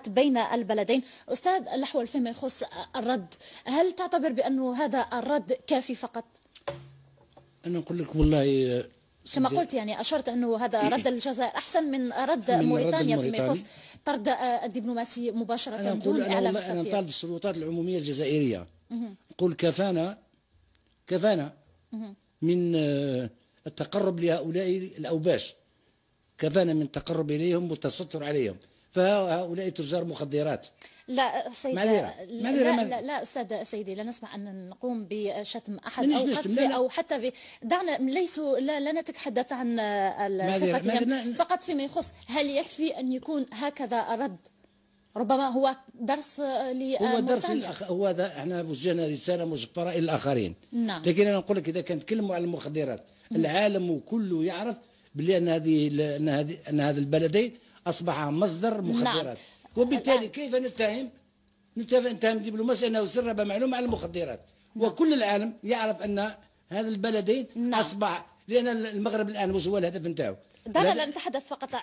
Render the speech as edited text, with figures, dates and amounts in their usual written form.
بين البلدين. أستاذ الأحول، فيما يخص الرد، هل تعتبر بأنه هذا الرد كافي فقط؟ أنا أقول لك والله كما قلت، يعني أشرت أنه هذا رد الجزائر أحسن من رد موريتانيا فيما يخص طرد الدبلوماسي مباشرة دون إعلام السفير. أنا نطالب السلطات العمومية الجزائرية، نقول كفانا من التقرب لهؤلاء الأوباش، كفانا من التقرب إليهم والتستر عليهم، فهؤلاء تجار مخدرات. لا سيدي، لا أستاذ سيدي، لا نسمح أن نقوم بشتم أحد أو قذفه أو حتى دعنا لا نتحدث عن صفتهم فقط فيما يخص. هل يكفي أن يكون هكذا رد؟ ربما هو درس لموريتانيا. هو احنا وجهنا رسالة مشفرة إلى الآخرين. نعم. لكن أنا نقول لك إذا كان نتكلموا على المخدرات، العالم كله يعرف بلي أن هذا البلدين أصبح مصدر مخدرات. نعم. وبالتالي كيف نتهم دبلوماسي أنه سرب معلومة على المخدرات؟ نعم. وكل العالم يعرف أن هذا البلدين. نعم. أصبح، لأن المغرب الآن وش هو الهدف نتاعو؟ دعنا لا نتحدث فقط